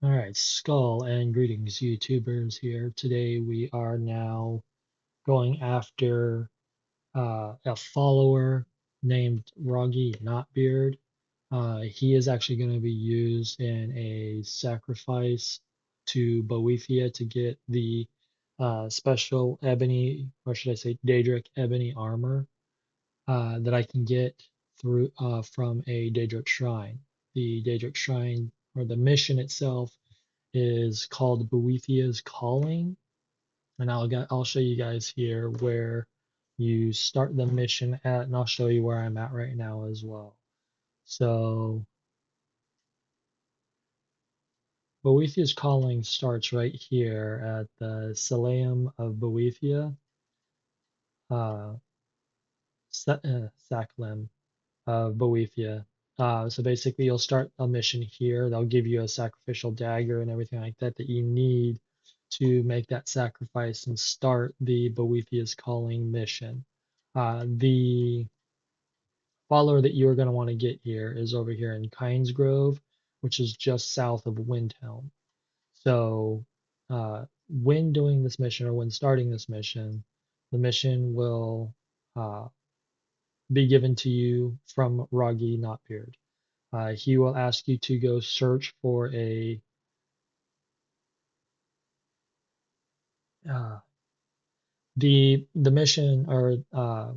All right, Skull and greetings, YouTubers here. Today we are now going after a follower named Roggy Knotbeard. He is actually going to be used in a sacrifice to Boethiah to get the special ebony, or should I say, daedric ebony armor that I can get through from a daedric shrine. The daedric shrine, or the mission itself, is called Boethiah's Calling, and I'll show you guys here where you start the mission at, and I'll show you where I'm at right now as well. So Boethiah's Calling starts right here at the Saleum of Boethia, uh, Saklem of Boethia. So basically, you'll start a mission here. They'll give you a sacrificial dagger and everything like that that you need to make that sacrifice and start the Boethiah's Calling mission. The follower that you're going to want to get here is over here in Kynes Grove, which is just south of Windhelm. So, when doing this mission or when starting this mission, the mission will uh, be given to you from Roggy Knotbeard. He will ask you to go search for a uh, the mission, or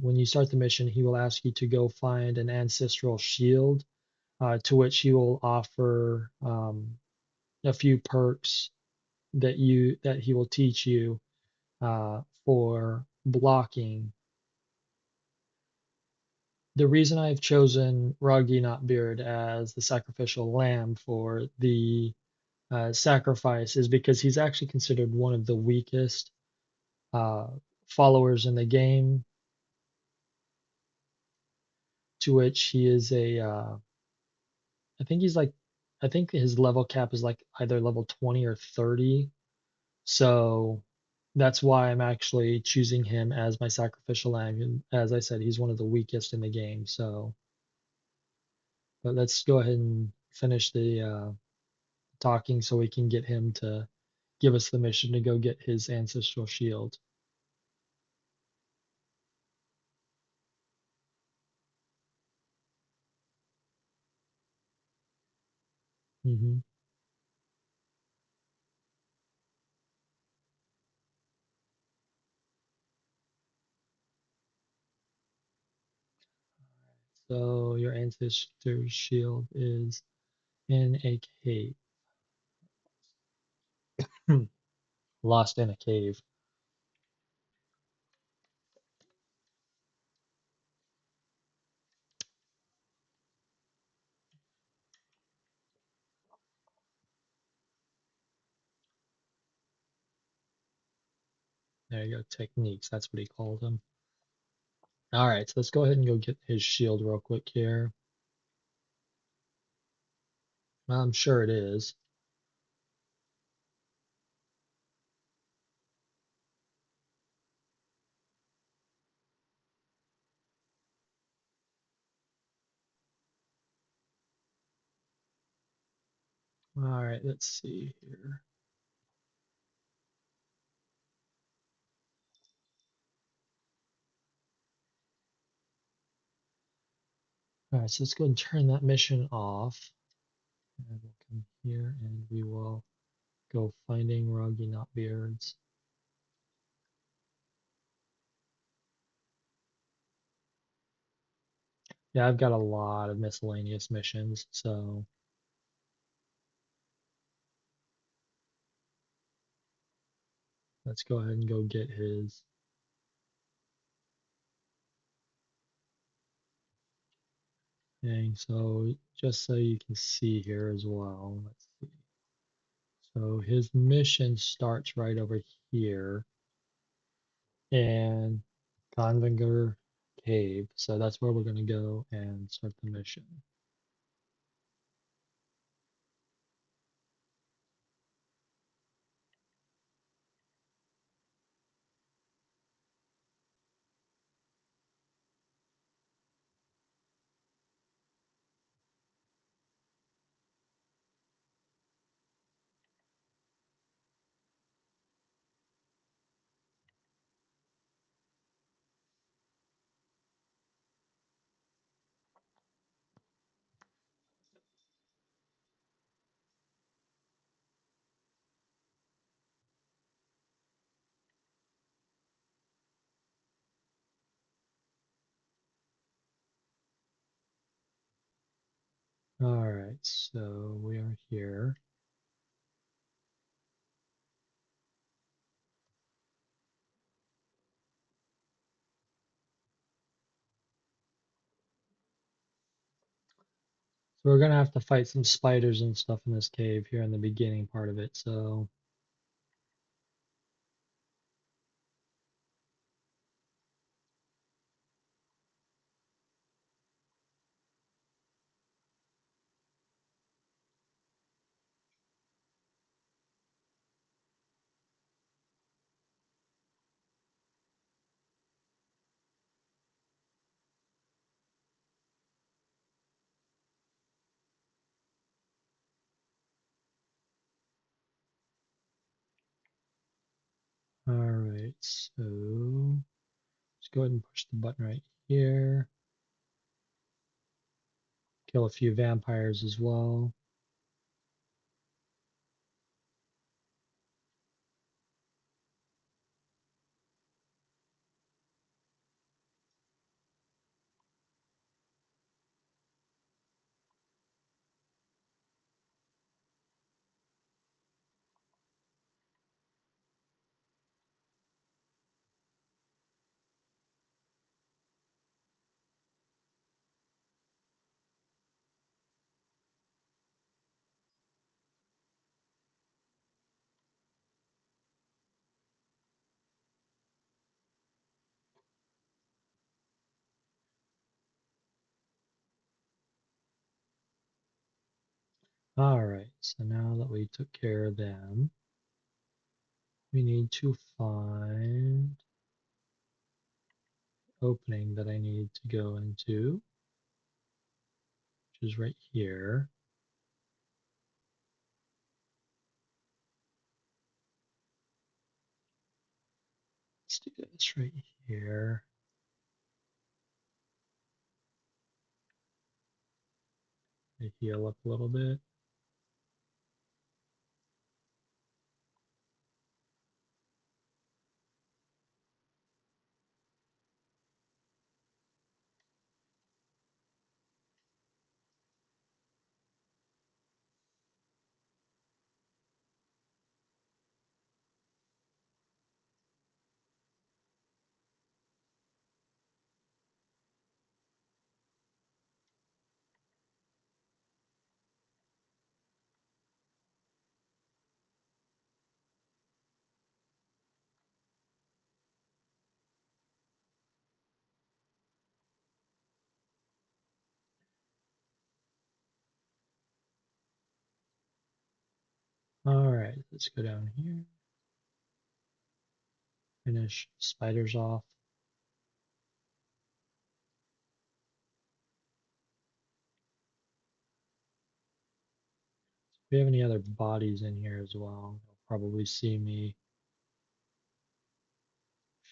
when you start the mission, he will ask you to go find an ancestral shield, to which he will offer a few perks that he will teach you for blocking. The reason I've chosen Ragi Not Beard as the sacrificial lamb for the sacrifice is because he's actually considered one of the weakest uh, followers in the game, to which he is I think he's like, I think his level cap is like either level 20 or 30. So that's why I'm actually choosing him as my sacrificial lamb. And as I said, he's one of the weakest in the game. So, but let's go ahead and finish the talking so we can get him to give us the mission to go get his ancestral shield. hmm So your ancestor's shield is in a cave. Lost in a cave. There you go. Techniques. That's what he called them. All right, so let's go ahead and go get his shield real quick here. I'm sure it is. All right, let's see here. All right, so let's go and turn that mission off. And we'll come here and we will go finding Roggy Not Beards. Yeah, I've got a lot of miscellaneous missions, so let's go ahead and go get his. Thing. So just so you can see here as well, let's see. So his mission starts right over here in Convenger Cave. So that's where we're going to go and start the mission. All right, so we are here. So we're gonna have to fight some spiders and stuff in this cave here in the beginning part of it. So all right, so let's go ahead and push the button right here. Kill a few vampires as well. All right, so now that we took care of them, we need to find the opening that I need to go into, which is right here. Let's do this right here. I heal up a little bit. All right, let's go down here. Finish spiders off. If we have any other bodies in here as well, you'll probably see me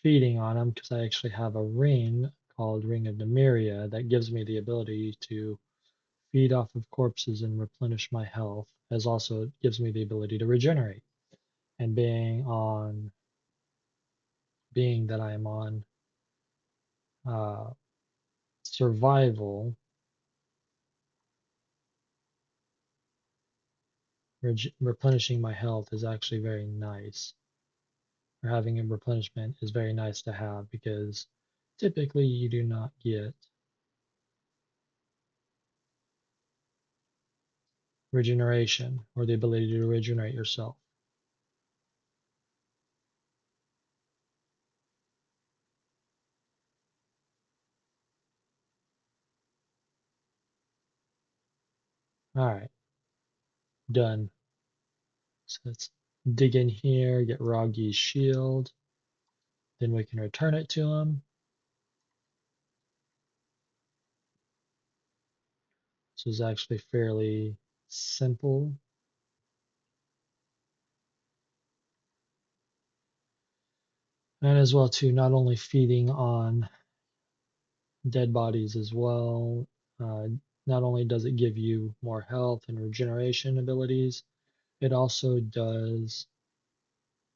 feeding on them because I actually have a ring called Ring of Nymeria that gives me the ability to feed off of corpses and replenish my health, as also it gives me the ability to regenerate. And being that I am on uh, survival, replenishing my health is actually very nice. Or having a replenishment is very nice to have because typically you do not get regeneration or the ability to regenerate yourself. All right, done. So let's dig in here, get Ragi's shield. Then we can return it to him. This is actually fairly simple. And as well too, not only feeding on dead bodies as well, uh, not only does it give you more health and regeneration abilities, it also does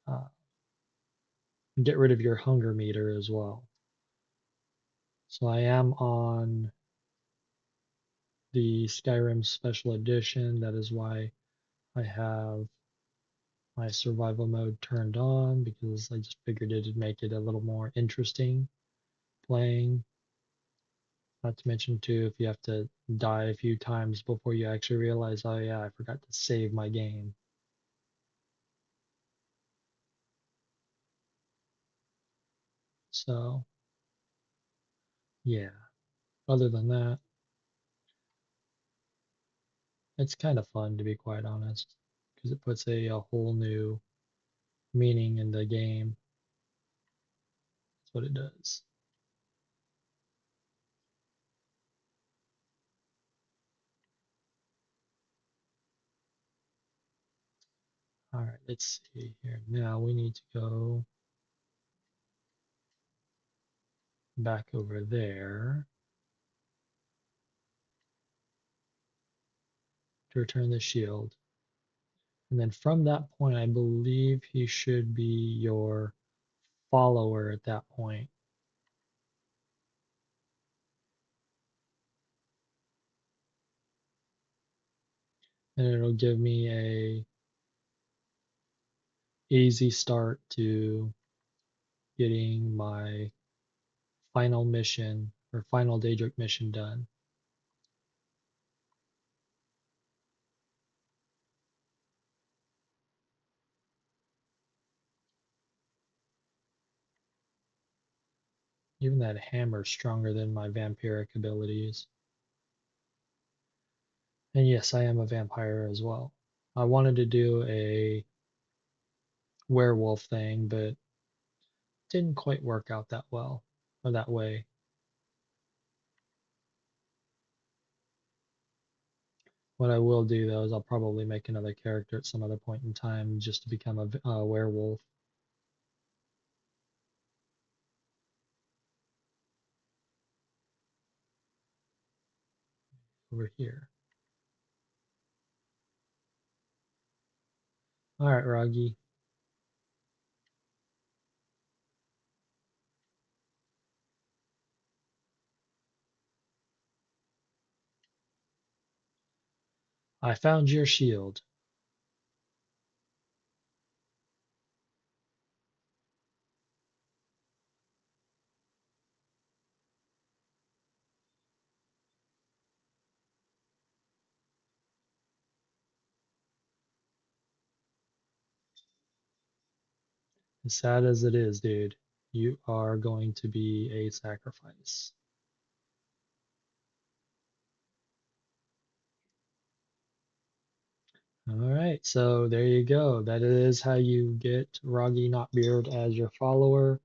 uh, get rid of your hunger meter as well. So I am on the Skyrim Special Edition. That is why I have my survival mode turned on, because I just figured it'd make it a little more interesting playing. Not to mention too, if you have to die a few times before you actually realize, oh yeah, I forgot to save my game. So yeah, other than that, it's kind of fun to be quite honest, because it puts a whole new meaning in the game. That's what it does. All right, let's see here. Now we need to go back over there to return the shield. And then from that point, I believe he should be your follower at that point. And it'll give me a easy start to getting my final mission or final daedric mission done. Even that hammer's stronger than my vampiric abilities. And yes, I am a vampire as well. I wanted to do a werewolf thing, but didn't quite work out that well or that way. What I will do though is I'll probably make another character at some other point in time just to become a werewolf over here. All right, Roggy. I found your shield. As sad as it is, dude, you are going to be a sacrifice. All right, so there you go. That is how you get Roggy Knotbeard as your follower.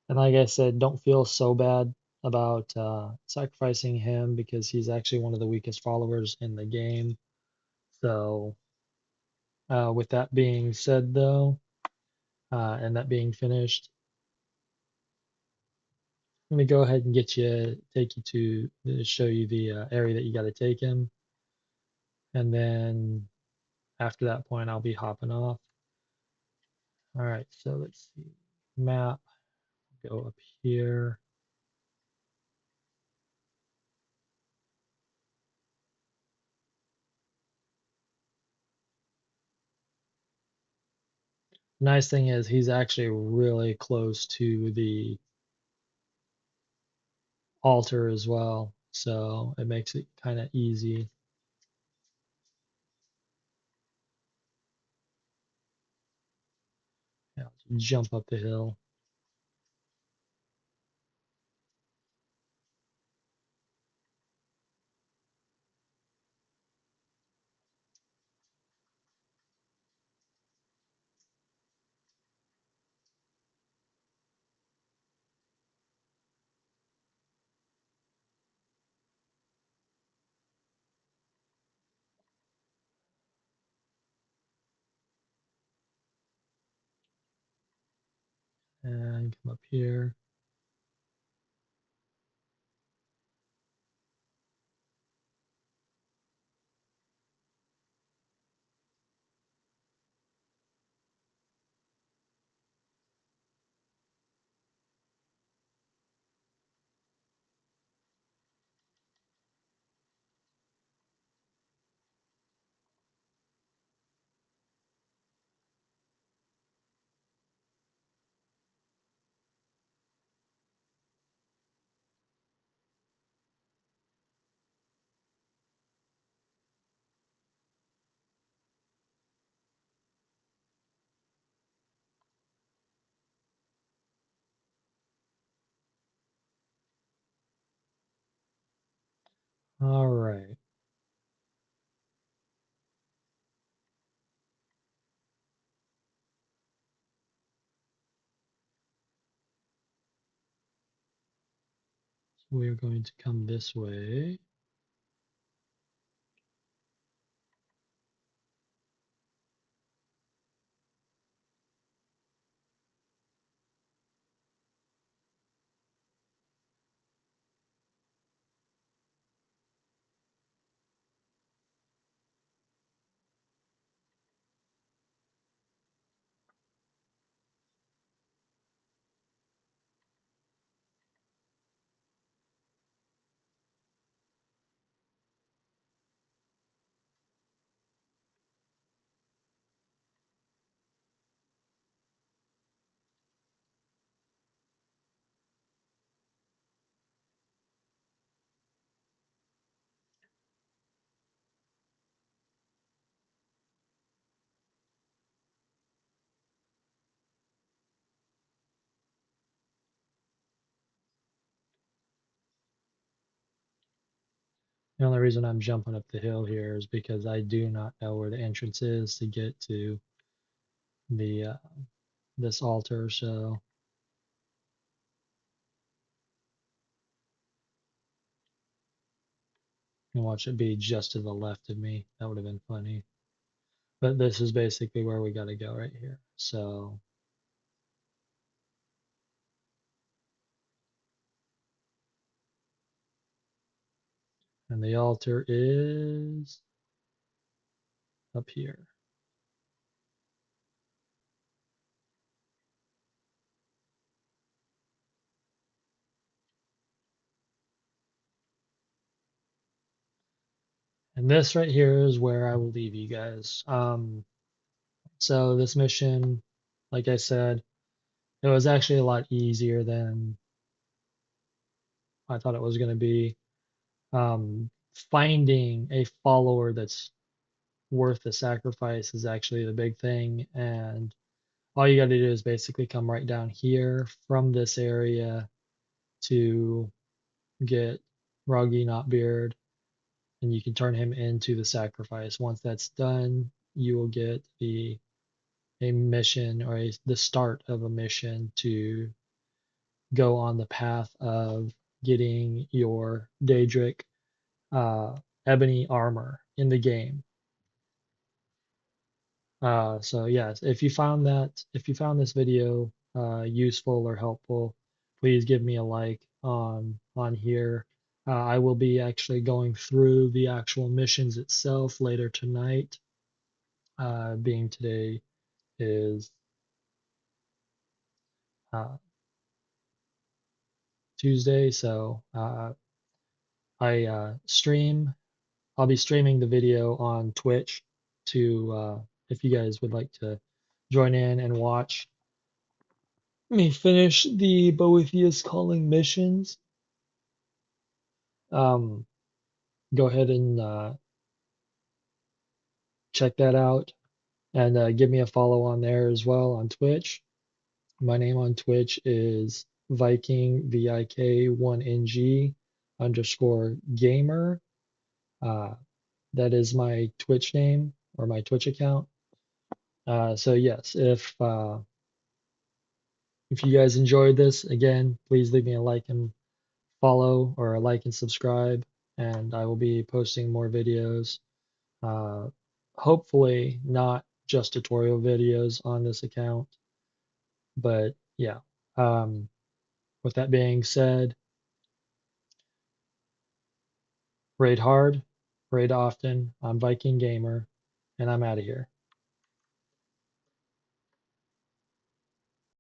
And like I said, don't feel so bad about sacrificing him, because he's actually one of the weakest followers in the game. So, with that being said, though, and that being finished, let me go ahead and take you to show you the area that you got to take him. And then after that point, I'll be hopping off. All right, so let's see. Map, go up here. Nice thing is he's actually really close to the altar as well, so it makes it kind of easy. Yeah, jump up the hill. And come up here. All right. So we're going to come this way. The only reason I'm jumping up the hill here is because I do not know where the entrance is to get to the this altar. So and watch it be just to the left of me. That would have been funny. But this is basically where we got to go right here. So, and the altar is up here. And this right here is where I will leave you guys. So this mission, like I said, it was actually a lot easier than I thought it was going to be. Finding a follower that's worth the sacrifice is actually the big thing. And all you got to do is basically come right down here from this area to get Roggy Knotbeard, and you can turn him into the sacrifice. Once that's done, you will get a mission or the start of a mission to go on the path of getting your daedric ebony armor in the game. So yes, if you found this video useful or helpful, please give me a like on here. I will be actually going through the actual missions itself later tonight, being today is uh, Tuesday, so I stream. I'll be streaming the video on Twitch to if you guys would like to join in and watch me finish the Boethiah's Calling missions. Um, Go ahead and check that out and give me a follow on there as well on Twitch. My name on Twitch is Viking VIK1NG underscore gamer. Uh, that is my Twitch name or my Twitch account. So yes, if you guys enjoyed this, again, please leave me a like and follow or a like and subscribe, and I will be posting more videos. Uh, Hopefully not just tutorial videos on this account, but yeah. Um, with that being said, raid hard, raid often. I'm Viking Gamer, and I'm out of here.